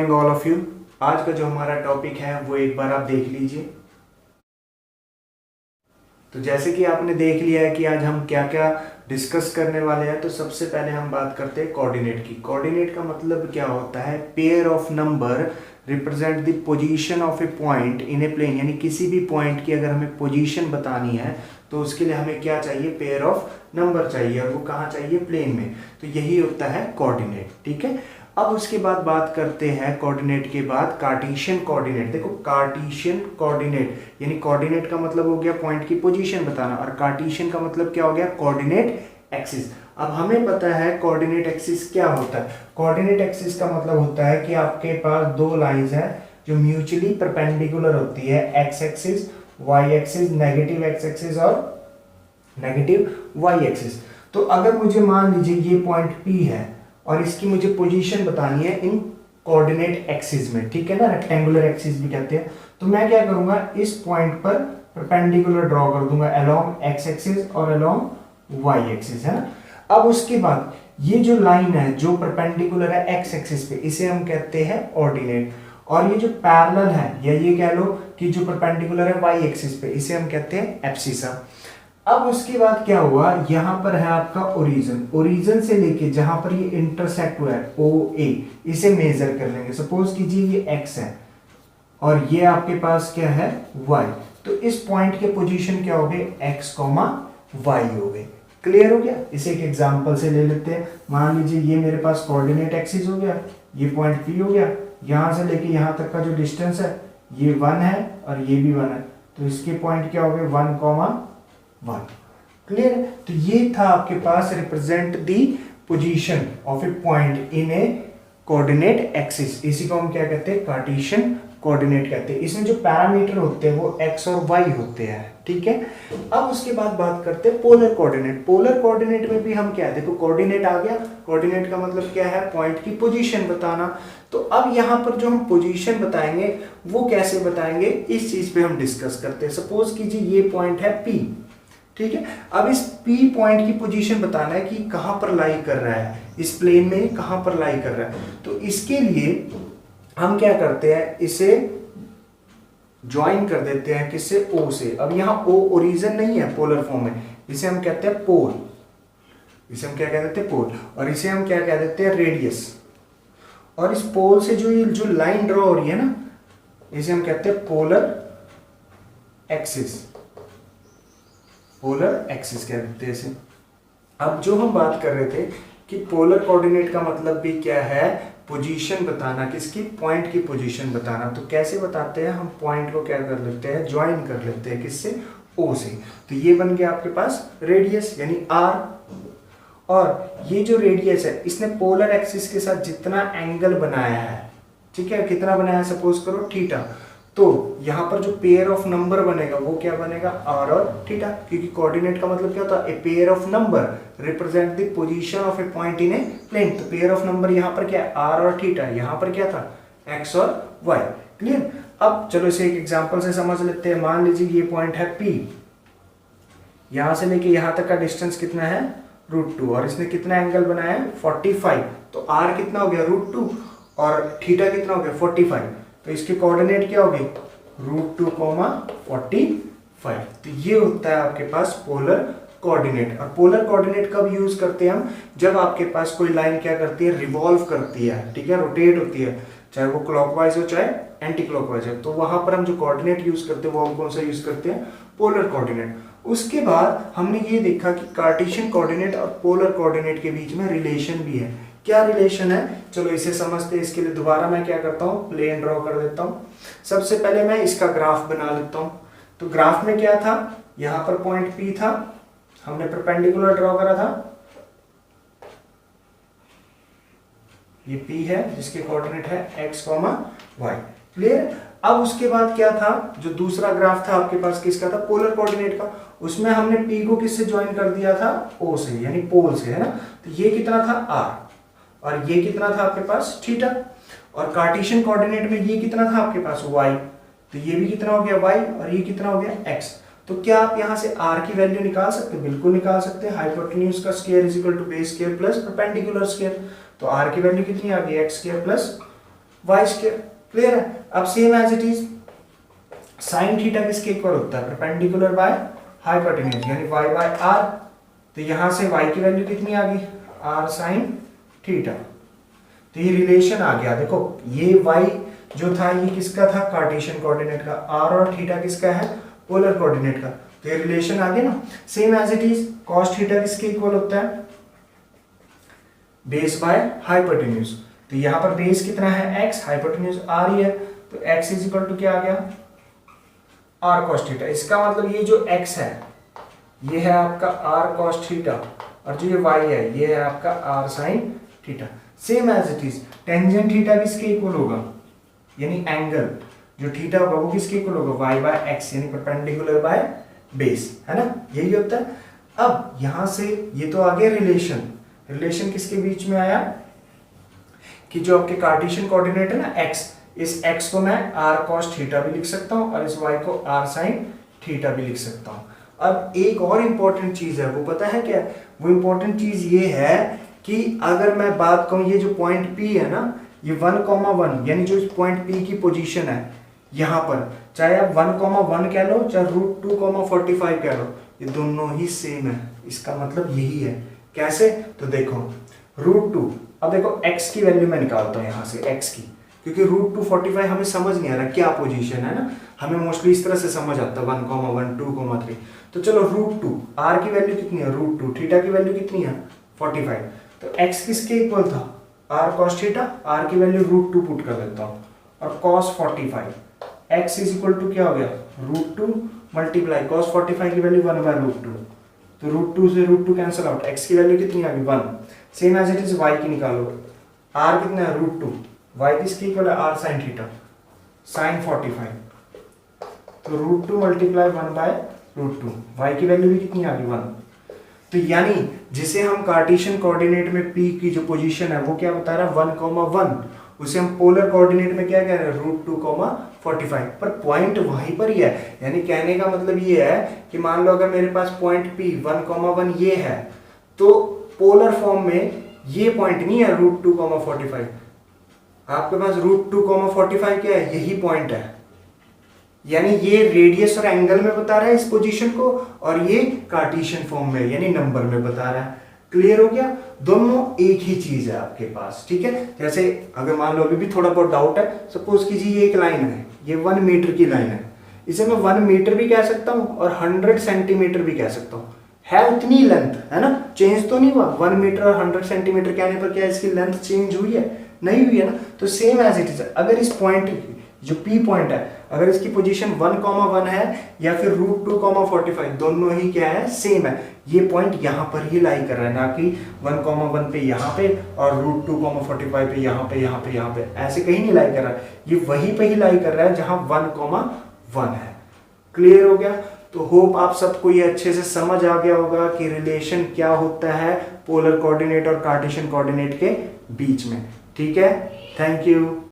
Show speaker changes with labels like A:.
A: Morning all of you. आज का जो हमारा टॉपिक है वो एक बार आप देख लीजिए। तो जैसे कि आपने देख लिया है कि आज हम क्या क्या डिस्कस करने वाले हैं, तो सबसे पहले हम बात करते हैं कोऑर्डिनेट की। कोऑर्डिनेट का मतलब क्या होता है? Pair of number represent the position of a point in a plane. यानी किसी भी पॉइंट की अगर हमें पोजीशन बतानी है तो उसके लिए हमें क्या चाहिए? पेयर ऑफ नंबर चाहिए, और वो कहाँ चाहिए? प्लेन में। तो यही होता है कोऑर्डिनेट। ठीक है, अब उसके बाद बात करते हैं कोऑर्डिनेट के बाद कार्टेशियन कोऑर्डिनेट। देखो, कार्टेशियन कोऑर्डिनेट यानी कोऑर्डिनेट का मतलब हो गया पॉइंट की पोजीशन बताना, और कार्टेशियन का मतलब क्या हो गया? Coordinate axis. अब हमें पता है कोऑर्डिनेट एक्सिस क्या होता है। कोऑर्डिनेट एक्सिस का मतलब होता है कि आपके पास दो लाइंस हैं जो म्यूचुअली परपेंडिकुलर होती है, X axis, Y axis, negative X axis और नेगेटिव वाई एक्सिस। तो अगर मुझे मान लीजिए ये पॉइंट P है और इसकी मुझे पोजीशन बतानी है इन कोऑर्डिनेट एक्सिस में, ठीक है ना, रेक्टेंगुलर एक्सिस भी कहते हैं। तो मैं क्या करूंगा, इस पॉइंट पर परपेंडिकुलर ड्रॉ कर दूंगा अलोंग एक्स एक्सिस और अलोंग वाई एक्सिस, है ना। अब उसके बाद ये जो लाइन है जो परपेंडिकुलर है एक्स एक्सिस पे, इसे हम कहते हैं ऑर्डिनेट। और ये जो पैरेलल है, या ये कह लो कि जो परपेंडिकुलर है वाई एक्सिस पे, इसे हम कहते हैं एब्सिसा। अब उसके बाद क्या हुआ, यहां पर है आपका ओरिजिन। ओरिजिन से लेके जहां पर ये इंटरसेक्ट हुआ है OA, इसे मेजर कर लेंगे। सपोज कीजिए ये x है और ये आपके पास क्या है? y। तो इस पॉइंट के पोजीशन क्या हो गए? x, y हो गए। क्लियर हो गया? इसे एक एग्जांपल से ले लेते हैं। मान लीजिए ये मेरे पास कोऑर्डिनेट एक्सिस हो गया, ये पॉइंट P हो गया, यहां से लेके यहां तक का जो डिस्टेंस है ये 1 है और ये भी 1 है। तो इसके पॉइंट क्या हो गए? 1, 1। क्लियर? तो ये था आपके पास represent the position of a point in a coordinate axis. इसी को हम क्या कहते हैं? कार्टेशियन कोऑर्डिनेट कहते हैं। इसमें जो पैरामीटर होते हैं वो x और y होते हैं, ठीक है। अब उसके बाद बात करते हैं पोलर कोऑर्डिनेट। पोलर कोऑर्डिनेट में भी हम क्या है, देखो कोऑर्डिनेट आ गया। कोऑर्डिनेट का मतलब क्या है? पॉइंट की पोजीशन बताना। तो अब यहाँ पर जो हम पोजीशन बताएंगे वो कैसे बताएंगे, इस चीज पे हम डिस्कस करते हैं। सपोज कीजिए ये पॉइंट है P, ठीक है। अब इस P पॉइंट की पोजीशन बताना है कि कहां पर लाई कर रहा है, इस प्लेन में कहां पर लाई कर रहा है। तो इसके लिए हम क्या करते हैं, इसे ज्वाइन कर देते हैं किससे? O से। अब यहाँ O ओरिजिन नहीं है पोलर फॉर्म में, इसे हम कहते हैं पोल। इसे हम क्या कह देते हैं? पोल। और इसे हम क्या कह देते हैं? रेडियस। और इस पोल से जो लाइन ड्रॉ हो रही है ना, इसे हम कहते हैं पोलर एक्सिस। पोलर एक्सिस कह देते हैं इसे। अब जो हम बात कर रहे थे कि पोलर कोऑर्डिनेट का मतलब भी क्या है? पोजीशन बताना, किसकी? पॉइंट की पोजीशन बताना। तो कैसे बताते हैं? हम पॉइंट को क्या कर लेते हैं? ज्वाइन कर लेते हैं किससे? O से। तो ये बन गया आपके पास रेडियस यानी R। और ये जो रेडियस है इसने पोलर एक्सिस के साथ जितना एंगल बनाया है, ठीक है, कितना बनाया है? सपोज करो थीटा। तो यहां पर जो पेयर ऑफ नंबर बनेगा वो क्या बनेगा? R और थीटा। क्योंकि कोऑर्डिनेट का मतलब क्या होता है? A pair of number represent the position of a point in a plane. तो पेयर ऑफ नंबर यहां पर क्या है? R और थीटा। यहां पर क्या था? X और Y। क्लियर? अब चलो इसे एक एग्जांपल से समझ लेते हैं। मान लीजिए ये पॉइंट है P, यहां से लेके यहां तक का डिस्टेंस कितना है? √2। और इसने कितना एंगल बनाया है? 45। तो R कितना हो गया? √2 और थीटा कितना हो गया? 45। तो इसके कोऑर्डिनेट क्या हो गए? √2, 45। तो ये होता है आपके पास पोलर कोऑर्डिनेट। और पोलर कोऑर्डिनेट कब यूज करते हैं हम? जब आपके पास कोई लाइन क्या करती है? रिवॉल्व करती है, ठीक है, रोटेट होती है, चाहे वो क्लॉकवाइज हो चाहे एंटी क्लॉकवाइज हो। तो वहां पर हम जो कोऑर्डिनेट यूज करते हैं वो हम कौन सा यूज करते हैं? Polar coordinate. उसके बाद हमने ये देखा कि कार्टेशियन कोऑर्डिनेट और पोलर कोऑर्डिनेट के बीच में रिलेशन भी है। क्या रिलेशन है? चलो इसे समझते हैं। इसके लिए दोबारा मैं क्या करता हूँ? प्लेन ड्रॉ कर देता हूँ। सबसे पहले मैं इसका ग्राफ बना लेता हूँ। तो ग्राफ में क्या था? यहां पर पॉइंट P था, हमने परपेंडिकुलर ड्रॉ करा था, ये P है जिसके कोऑर्डिनेट है x, y। क्लियर? अब उसके बाद क्या था? जो दूसरा ग्राफ था आपके पास किसका था? पोलर कोऑर्डिनेट का। उसमें हमने P को किससे ज्वाइन कर दिया था? O से, यानी पोल से, है ना। तो ये कितना था? R। और ये कितना था आपके पास? थीटा। और कार्टेशियन कोऑर्डिनेट में ये कितना था आपके पास? y। तो ये भी कितना हो गया? y। और ये कितना हो गया? x। तो क्या आप यहां से r की वैल्यू निकाल सकते हैं? बिल्कुल निकाल सकते हैं। हाइपोटेन्यूज का square is equal to base square plus perpendicular square. तो r की वैल्यू कितनी आ गई? x square plus Y square. Clear है? अब same as it is sine theta किसके इक्वल होता है? परपेंडिकुलर बाय हाइपोटेन्यूज, यानी y बाय r। तो यहां से y की वैल्यू कितनी आ गई? r sine theta. तो ये रिलेशन आ गया। देखो ये y जो था ये किसका था? कार्टेशियन कोऑर्डिनेट का। r और थीटा किसका है? पोलर कोऑर्डिनेट का। तो ये रिलेशन आ गया ना। Same as it is cos theta किसके इक्वल होता है? Base by hypotenuse. तो यहां पर बेस कितना है? x, हाइपोटेन्यूज r ही है। तो x इज इक्वल टू क्या आ गया? r cos theta. इसका मतलब ये जो x है ये है आपका r cos थीटा, और जो ये y है ये है आपका r sin theta. Same as it is tangent theta किसके इक्वल होगा? यानी एंगल जो थीटा होगा वो किसके इक्वल होगा? y बाय x, यानी परपेंडिकुलर बाय बेस, है ना? यही होता है। अब यहां से ये तो आ गया रिलेशन। रिलेशन किसके बीच में आया? कि जो आपके कार्टेशियन कोऑर्डिनेट है ना x, इस x को मैं r cos थीटा भी लिख सकता हूं और इस y को r sin थीटा भी लिख सकता हूं। अब एक और इंपॉर्टेंट चीज है, वो पता है क्या? वो इंपॉर्टेंट चीज ये है कि अगर मैं बात कहूं ये जो पॉइंट P है ना, ये 1,1 यानी जो इस पॉइंट P की पोजीशन है यहां पर, चाहे आप 1,1 कह लो चाहे √2,45 कह लो, ये दोनों ही सेम है। इसका मतलब यही है। कैसे? तो देखो √2, अब देखो x की वैल्यू मैं निकालता हूं यहां से x की, क्योंकि √245 हमें समझ नहीं आ रहा क्या पोजीशन है ना, हमें मोस्टली इस तरह से समझ आता है 1,1 2,3। तो चलो √2, r की वैल्यू कितनी है? √2, थीटा की वैल्यू कितनी है? 45। तो x किसके इक्वल था? r cos theta. r की वैल्यू √2 पुट कर देता हूं और cos 45, x is equal to क्या हो गया? √2 मल्टीप्लाई cos 45 की वैल्यू 1/√2, तो √2 से √2 कैंसिल आउट, x की वैल्यू कितनी आ गई? 1। Same as it is y की निकालो, r कितना है? √2, y किसके इक्वल है? r sin थीटा, sin 45, तो √2 मल्टीप्लाई 1/√2, y की वैल्यू भी कितनी आ गई? 1। तो यानी जिसे हम कार्टेशियन कोऑर्डिनेट में p की जो पोजीशन है वो क्या बता रहा है? 1,1, उसे हम पोलर कोऑर्डिनेट में क्या कह रहे हैं? √2,45। पर पॉइंट वहीं पर ही है। यानी कहने का मतलब ये है कि मान लो अगर मेरे पास पॉइंट P 1,1 ये है, तो पोलर फॉर्म में ये पॉइंट नहीं है √2,45, आपके पास √2,45 क्या है? यही पॉइंट है। यानी ये रेडियस और एंगल में बता रहा है इस पोजीशन को, और ये कार्टेशियन फॉर्म में यानी नंबर में बता रहा है। क्लियर हो गया? दोनों एक ही चीज है आपके पास, ठीक है? जैसे अगर मान लो अभी भी थोड़ा बहुत डाउट है, सपोज कीजिए ये एक लाइन है, ये 1 मीटर की लाइन है, इसे मैं 1 मीटर भी कह सकता हूँ और 100 सेंटीमीटर भी कह सकता हूँ, है उतनी लेंथ, है ना? चेंज तो नहीं हुआ। 1 मीटर और 100 सेंटीमीटर कहने पर क्या इसकी लेंथ चेंज हुई है? नहीं हुई है ना। तो सेम एज इट इज, अगर इस पॉइंट जो P पॉइंट है, अगर इसकी पोजीशन 1,1 है या फिर √2,45, दोनों ही क्या है? सेम है। ये पॉइंट यहाँ पर ही लाई कर रहा है, ना कि 1,1 पे यहाँ पे और √2,45 पे यहाँ पे यहाँ पे यहाँ पे, ऐसे कहीं नहीं लाई कर रहा है। ये वहीं पे ही लाई कर रहा है जहाँ 1,1 है। क्लियर हो गया? तो होप आप सबको ये अच्छे से समझ आ गया होगा कि रिलेशन क्या होता है पोलर कोऑर्डिनेट और कार्टेशियन कोऑर्डिनेट के बीच में। ठीक है? Thank you.